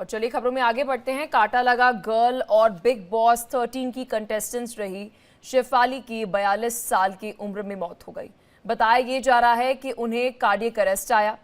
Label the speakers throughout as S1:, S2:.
S1: और चलिए खबरों में आगे बढ़ते हैं। कांटा लगा गर्ल और बिग बॉस 13 की कंटेस्टेंट्स रही शेफाली की 42 साल की उम्र में मौत हो गई। बताया ये जा रहा है कि उन्हें कार्डियक अरेस्ट आया।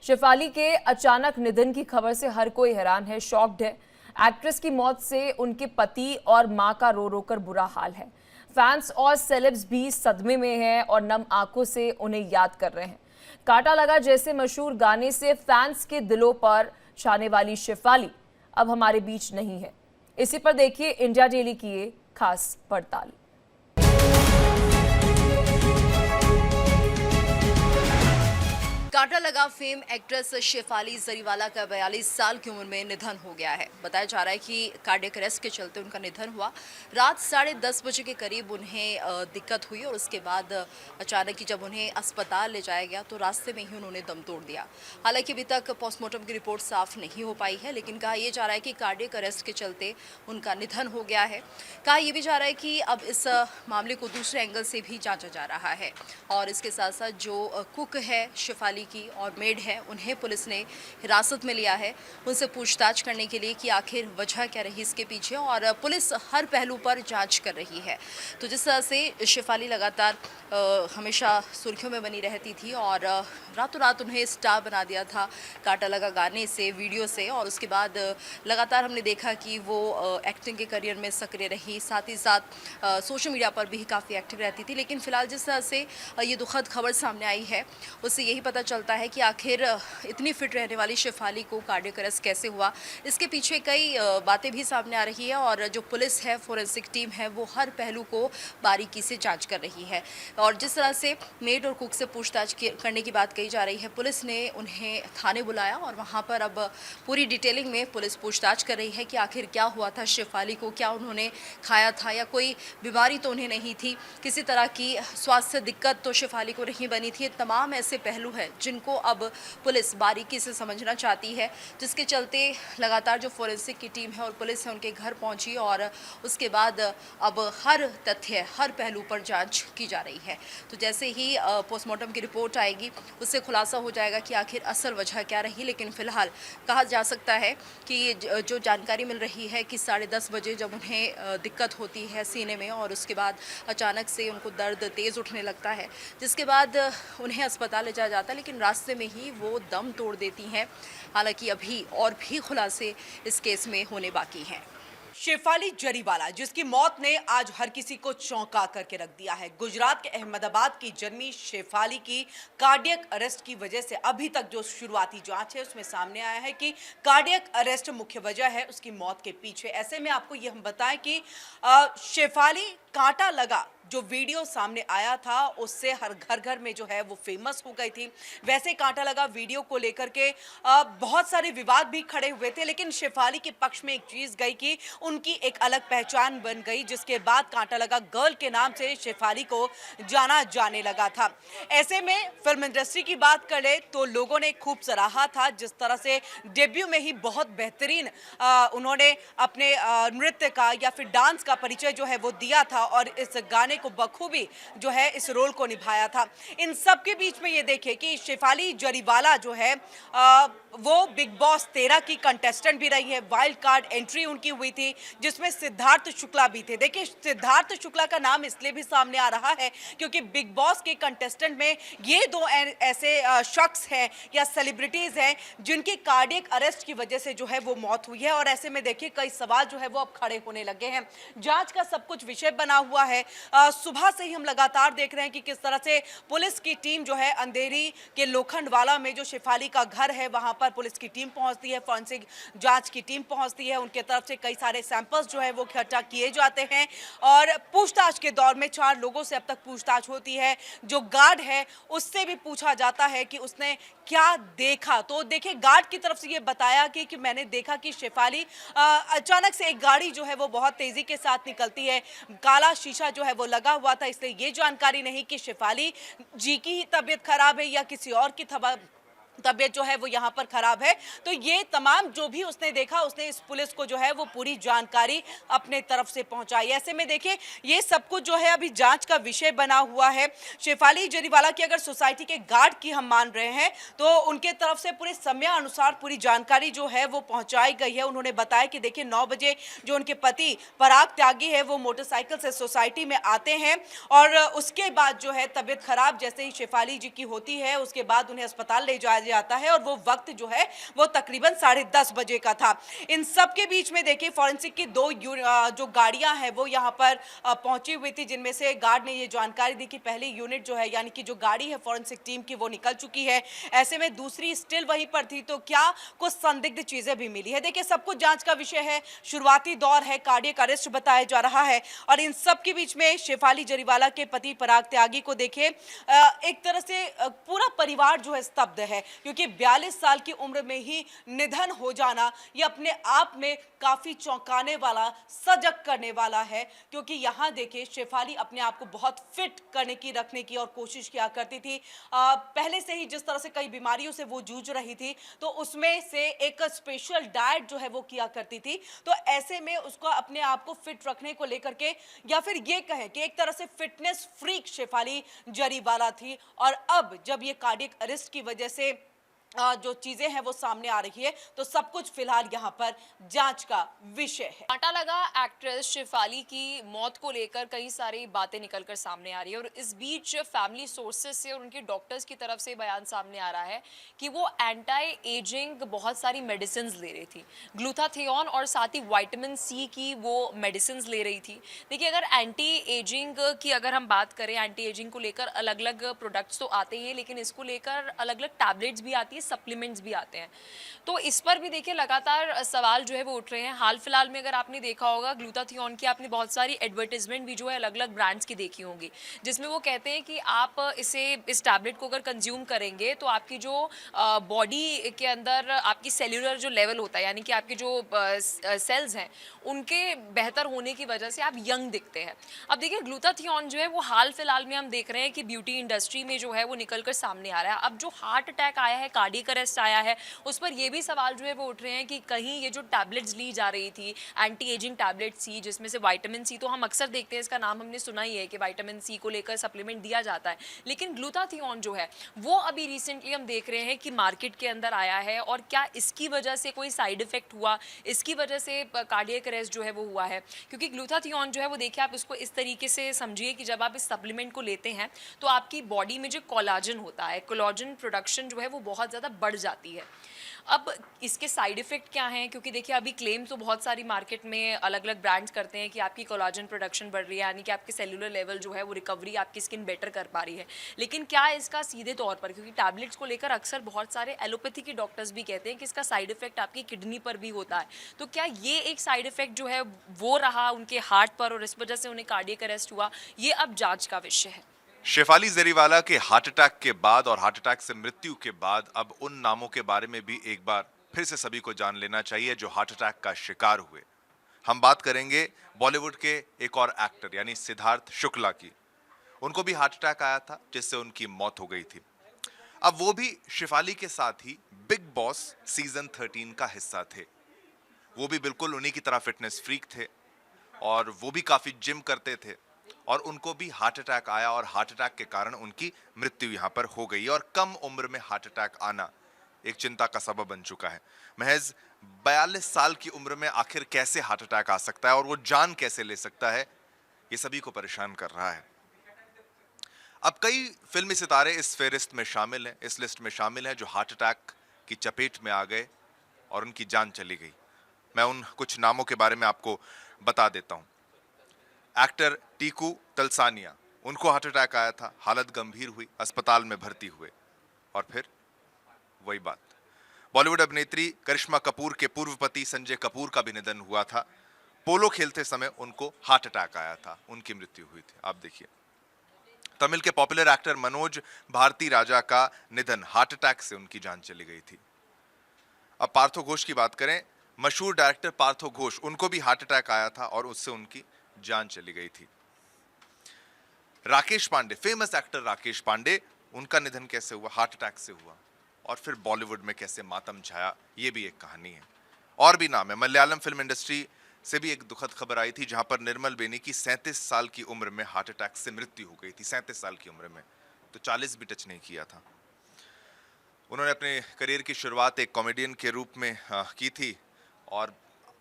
S1: शेफाली के अचानक निधन की खबर से हर कोई हैरान है, शॉक्ड है। एक्ट्रेस की मौत से उनके पति और मां का रो रो कर बुरा हाल है। फैंस और सेलेब्स भी सदमे में हैं और नम आंखों से उन्हें याद कर रहे हैं। कांटा लगा जैसे मशहूर गाने से फैंस के दिलों पर छाने वाली शेफाली अब हमारे बीच नहीं है। इसी पर देखिए इंडिया डेली की ये खास पड़ताल।
S2: कांटा लगा फेम एक्ट्रेस शेफाली जरीवाला का 42 साल की उम्र में निधन हो गया है। बताया जा रहा है कि कार्डियक अरेस्ट के चलते उनका निधन हुआ। रात 10:30 बजे के करीब उन्हें दिक्कत हुई और उसके बाद अचानक ही जब उन्हें अस्पताल ले जाया गया तो रास्ते में ही उन्होंने दम तोड़ दिया। हालांकि अभी तक पोस्टमार्टम की रिपोर्ट साफ नहीं हो पाई है, लेकिन कहा यह जा रहा है कि कार्डियक अरेस्ट के चलते उनका निधन हो गया है। कहा यह भी जा रहा है कि अब इस मामले को दूसरे एंगल से भी जांचा जा रहा है और इसके साथ साथ जो कुक है शेफाली की और मेड है, उन्हें पुलिस ने हिरासत में लिया है, उनसे पूछताछ करने के लिए कि आखिर वजह क्या रही इसके पीछे, और पुलिस हर पहलू पर जांच कर रही है। तो जिस तरह से शेफाली लगातार हमेशा सुर्खियों में बनी रहती थी और रातों रात उन्हें स्टार बना दिया था कांटा लगा गाने से, वीडियो से, और उसके बाद लगातार हमने देखा कि वो एक्टिंग के करियर में सक्रिय रही, साथ ही साथ सोशल मीडिया पर भी काफ़ी एक्टिव रहती थी। लेकिन फिलहाल जिस तरह से ये दुखद खबर सामने आई है उससे यही पता चलता है कि आखिर इतनी फिट रहने वाली शेफाली को कार्डियक अरेस्ट कैसे हुआ। इसके पीछे कई बातें भी सामने आ रही है और जो पुलिस है, फोरेंसिक टीम है, वो हर पहलू को बारीकी से जांच कर रही है। और जिस तरह से मेड और कुक से पूछताछ करने की बात कही जा रही है, पुलिस ने उन्हें थाने बुलाया और वहाँ पर अब पूरी डिटेलिंग में पुलिस पूछताछ कर रही है कि आखिर क्या हुआ था शेफाली को, क्या उन्होंने खाया था या कोई बीमारी तो उन्हें नहीं थी, किसी तरह की स्वास्थ्य दिक्कत तो शेफाली को नहीं बनी थी। तमाम ऐसे पहलू हैं जिनको अब पुलिस बारीकी से समझना चाहती है, जिसके चलते लगातार जो फोरेंसिक की टीम है और पुलिस है उनके घर पहुंची और उसके बाद अब हर तथ्य, हर पहलू पर जांच की जा रही है। तो जैसे ही पोस्टमार्टम की रिपोर्ट आएगी उससे खुलासा हो जाएगा कि आखिर असल वजह क्या रही। लेकिन फिलहाल कहा जा सकता है कि जो जानकारी मिल रही है कि 10:30 बजे जब उन्हें दिक्कत होती है सीने में और उसके बाद अचानक से उनको दर्द तेज़ उठने लगता है, जिसके बाद उन्हें अस्पताल ले जाया जाता है, लेकिन रास्ते में ही वो दम तोड़ देती हैं। हालांकि अभी और भी खुलासे इस केस में होने बाकी हैं।
S3: शेफाली जरीवाला, जिसकी मौत ने आज हर किसी को चौंका करके रख दिया है। गुजरात के अहमदाबाद की जन्मी शेफाली की कार्डियक अरेस्ट की वजह से अभी तक जो शुरुआती जांच है उसमें सामने आया है कि कार्डियक अरेस्ट मुख्य वजह है उसकी मौत के पीछे। ऐसे में आपको यह हम बताएं कि शेफाली कांटा लगा जो वीडियो सामने आया था उससे हर घर घर में जो है वो फेमस हो गई थी। वैसे कांटा लगा वीडियो को लेकर के बहुत सारे विवाद भी खड़े हुए थे, लेकिन शेफाली के पक्ष में एक चीज गई कि उनकी एक अलग पहचान बन गई, जिसके बाद कांटा लगा गर्ल के नाम से शेफाली को जाना जाने लगा था। ऐसे में फिल्म इंडस्ट्री की बात करें तो लोगों ने खूब सराहा था, जिस तरह से डेब्यू में ही बहुत बेहतरीन उन्होंने अपने नृत्य का या फिर डांस का परिचय जो है वो दिया था और इस गाने को बखूबी जो है इस रोल को निभाया था। इन सब के बीच में ये देखिए कि शेफाली जरीवाला जो है वो बिग बॉस 13 की कंटेस्टेंट भी रही है। वाइल्ड कार्ड एंट्री उनकी हुई थी जिसमें सिद्धार्थ शुक्ला भी थे। देखिए सिद्धार्थ शुक्ला का नाम इसलिए भी सामने आ रहा है क्योंकि बिग बॉस के कंटेस्टेंट में ये दो ऐसे शख्स हैं या सेलिब्रिटीज हैं जिनकी कार्डियक अरेस्ट की वजह से जो है वो मौत हुई है। और ऐसे में देखिए कई सवाल जो है वो अब खड़े होने लगे हैं। जांच का सब कुछ विषय बना हुआ है। सुबह से ही हम लगातार देख रहे हैं कि किस तरह से पुलिस की टीम जो है अंधेरी के लोखंडवाला में जो शेफाली का घर है वहां पर पुलिस की टीम पहुंचती है, फॉरेंसिक जांच की टीम पहुंचती है, उनके तरफ से कई सारे सैंपल्स जो है वो इकट्ठा किए जाते हैं और पूछताछ के दौर में 4 लोगों से अब तक पूछताछ होती है। जो गार्ड है उससे भी पूछा जाता है कि उसने क्या देखा। तो देखिए गार्ड की तरफ से ये बताया कि मैंने देखा कि शेफाली अचानक से एक गाड़ी जो है वो बहुत तेजी के साथ निकलती है, काला शीशा जो है वो लगा हुआ था, इसलिए ये जानकारी नहीं कि शेफाली जी की ही तबीयत खराब है या किसी और की तबीयत जो है वो यहाँ पर खराब है। तो ये तमाम जो भी उसने देखा, उसने इस पुलिस को जो है वो पूरी जानकारी अपने तरफ से पहुंचाई। ऐसे में देखिए ये सब कुछ जो है अभी जांच का विषय बना हुआ है। शेफाली जरीवाला की अगर सोसाइटी के गार्ड की हम मान रहे हैं तो उनके तरफ से पूरे समय अनुसार पूरी जानकारी जो है वो पहुंचाई गई है। उन्होंने बताया कि देखिए 9 बजे जो उनके पति पराग त्यागी है वो मोटरसाइकिल से सोसाइटी में आते हैं और उसके बाद जो है तबीयत खराब जैसे ही शेफाली जी की होती है उसके बाद उन्हें अस्पताल ले जाया जाता है और वो वक्त जो है वो तकरीबन 10:30 बजे का था। इन सब के बीच में देखिए फॉरेंसिक की जो गाड़ियां हैं वो यहाँ पर पहुंची हुई थी, जिनमें से गार्ड ने ये जानकारी दी कि पहली यूनिट जो है यानी कि जो गाड़ी है फॉरेंसिक टीम की वो निकल चुकी है। ऐसे में दूसरी स्टिल वहीं पर थी, तो क्या कुछ संदिग्ध चीजें भी मिली है। देखिए सब कुछ जांच का विषय है, शुरुआती दौर है, कार्डियक अरेस्ट बताया जा रहा है और इन सब के बीच में शेफाली जरीवाला के पति पराग त्यागी को देखिए एक तरह से पूरा परिवार जो है स्तब्ध है, क्योंकि 42 साल की उम्र में ही निधन हो जाना ये अपने आप में काफी चौंकाने वाला, सजग करने वाला है। क्योंकि यहाँ देखिए शेफाली अपने आप को बहुत फिट करने की, रखने की और कोशिश किया करती थी। पहले से ही जिस तरह से कई बीमारियों से वो जूझ रही थी तो उसमें से एक स्पेशल डाइट जो है वो किया करती थी। तो ऐसे में उसको अपने आप को फिट रखने को लेकर के या फिर ये कहें कि एक तरह से फिटनेस फ्रीक शेफाली जरीवाला थी। और अब जब ये कार्डियक अरेस्ट की वजह से जो चीजें हैं वो सामने आ रही है तो सब कुछ फिलहाल यहाँ पर जांच का विषय है।
S1: कांटा लगा एक्ट्रेस शेफाली की मौत को लेकर कई सारी बातें निकलकर सामने आ रही है और इस बीच फैमिली सोर्सेज से और उनके डॉक्टर्स की तरफ से बयान सामने आ रहा है कि वो एंटी एजिंग बहुत सारी मेडिसिन ले रही थी, ग्लूटाथियोन और साथ ही विटामिन सी की वो मेडिसिन ले रही थी। देखिए अगर एंटी एजिंग की अगर हम बात करें, एंटी एजिंग को लेकर अलग अलग प्रोडक्ट्स तो आते हैं लेकिन इसको लेकर अलग अलग टैबलेट्स भी आती है, सप्लीमेंट्स भी आते हैं। तो इस पर भी देखिए लगातार सवाल जो है वो उठ रहे हैं। हाल फिलहाल में अगर आपने देखा होगा ग्लूटाथियोन की आपने बहुत सारी एडवर्टाइजमेंट भी जो है अलग अलग ब्रांड्स की देखी होंगी, जिसमें वो कहते हैं कि आप इस टैबलेट को अगर कंज्यूम करेंगे तो आपकी जो बॉडी के अंदर आपकी सेल्यूलर जो लेवल होता है यानी कि आपके जो सेल्स हैं उनके बेहतर होने की वजह से आप यंग दिखते हैं। अब देखिए ग्लूटाथियोन जो है वो हाल फिलहाल में हम देख रहे हैं कि ब्यूटी इंडस्ट्री में जो है वो निकलकर सामने आ रहा है। अब जो हार्ट अटैक आया है, कार्डियक अरेस्ट आया है, उस पर ये भी सवाल जो है वो उठ रहे हैं कि कहीं ये जो टैबलेट्स ली जा रही थी एंटी एजिंग टैबलेट सी, जिसमें से विटामिन सी तो हम अक्सर देखते हैं, इसका नाम हमने सुना ही है कि विटामिन सी को लेकर सप्लीमेंट दिया जाता है, लेकिन ग्लूटाथियोन जो है वो अभी रिसेंटली हम देख रहे हैं कि मार्केट के अंदर आया है। और क्या इसकी वजह से कोई साइड इफेक्ट हुआ, इसकी वजह से कार्डियक अरेस्ट जो है वो हुआ है? क्योंकि ग्लूटाथियोन जो है वो देखिए आप इसको इस तरीके से समझिए कि जब आप इस सप्लीमेंट को लेते हैं तो आपकी बॉडी में जो कोलाजन होता है, कोलाजन प्रोडक्शन जो है वो बहुत ज़्यादा बढ़ जाती है। अब इसके साइड इफेक्ट क्या हैं? क्योंकि देखिए अभी क्लेम तो बहुत सारी मार्केट में अलग अलग ब्रांड्स करते हैं कि आपकी कोलाजन प्रोडक्शन बढ़ रही है यानी कि आपके सेल्यूलर लेवल जो है वो रिकवरी, आपकी स्किन बेटर कर पा रही है, लेकिन क्या इसका सीधे तौर पर, क्योंकि टैबलेट्स को लेकर अक्सर बहुत सारे एलोपैथी के डॉक्टर्स भी कहते हैं कि इसका साइड इफेक्ट आपकी किडनी पर भी होता है, तो क्या ये एक साइड इफेक्ट जो है वो रहा उनके हार्ट पर और इस वजह से उन्हें कार्डियक अरेस्ट हुआ? ये अब जांच का विषय है।
S4: शेफाली जरीवाला के हार्ट अटैक के बाद और हार्ट अटैक से मृत्यु के बाद अब उन नामों के बारे में भी एक बार फिर से सभी को जान लेना चाहिए जो हार्ट अटैक का शिकार हुए। हम बात करेंगे बॉलीवुड के एक और एक्टर यानी सिद्धार्थ शुक्ला की। उनको भी हार्ट अटैक आया था जिससे उनकी मौत हो गई थी। अब वो भी शेफाली के साथ ही बिग बॉस सीजन 13 का हिस्सा थे। वो भी बिल्कुल उन्हीं की तरह फिटनेस फ्रीक थे और वो भी काफी जिम करते थे और उनको भी हार्ट अटैक आया और हार्ट अटैक के कारण उनकी मृत्यु यहां पर हो गई। और कम उम्र में हार्ट अटैक आना एक चिंता का सबब बन चुका है। महज 42 साल की उम्र में आखिर कैसे हार्ट अटैक आ सकता है और वो जान कैसे ले सकता है, ये सभी को परेशान कर रहा है। अब कई फिल्मी सितारे इस फेहरिस्त में शामिल हैं, इस लिस्ट में शामिल हैं जो हार्ट अटैक की चपेट में आ गए और उनकी जान चली गई। मैं उन कुछ नामों के बारे में आपको बता देता हूं। एक्टर टीकू तलसानिया, उनको हार्ट अटैक आया था, हालत गंभीर हुई, अस्पताल में भर्ती हुए और फिर वही बात। बॉलीवुड अभिनेत्री करिश्मा कपूर के पूर्व पति संजय कपूर का भी निधन हुआ था। पोलो खेलते समय उनको हार्ट अटैक आया था, उनकी मृत्यु हुई थी। आप देखिए तमिल के पॉपुलर एक्टर मनोज भारती राजा का निधन, हार्ट अटैक से उनकी जान चली गई थी। अब पार्थो घोष की बात करें, मशहूर डायरेक्टर पार्थो घोष, उनको भी हार्ट अटैक आया था और उससे उनकी जान चली गई थी। राकेश पांडे, फेमस एक्टर राकेश पांडे, उनका निधन कैसे हुआ? हार्ट अटैक से हुआ और फिर बॉलीवुड में कैसे मातम छाया, ये भी एक कहानी है। और भी नाम है। मलयालम फिल्म इंडस्ट्री से भी एक दुखद खबर आई थी, जहां पर निर्मल बेनी की 37 साल की उम्र में हार्ट अटैक से मृत्यु हो गई थी। 37 साल की उम्र में, तो 40 भी टच नहीं किया था। उन्होंने अपने करियर की शुरुआत एक कॉमेडियन के रूप में की थी, और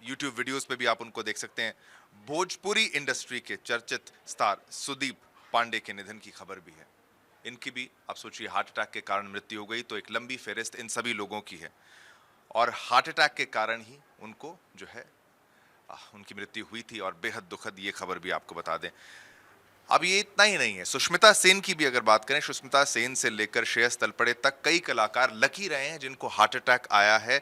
S4: यूट्यूब वीडियोस पे भी आप उनको देख सकते हैं। भोजपुरी इंडस्ट्री के चर्चित स्टार सुदीप पांडे के निधन की खबर भी है। इनकी भी आप सोचिए, हार्ट अटैक के कारण मृत्यु हो गई, तो एक लंबी फेहरिस्त इन सभी लोगों की है। और हार्ट अटैक के कारण ही उनको जो है उनकी मृत्यु हुई थी, और बेहद दुखद ये खबर भी आपको बता दें। अब ये इतना ही नहीं है, सुष्मिता सेन की भी अगर बात करें, सुष्मिता सेन से लेकर श्रेयस तलपड़े तक कई कलाकार लकी रहे हैं जिनको हार्ट अटैक आया है,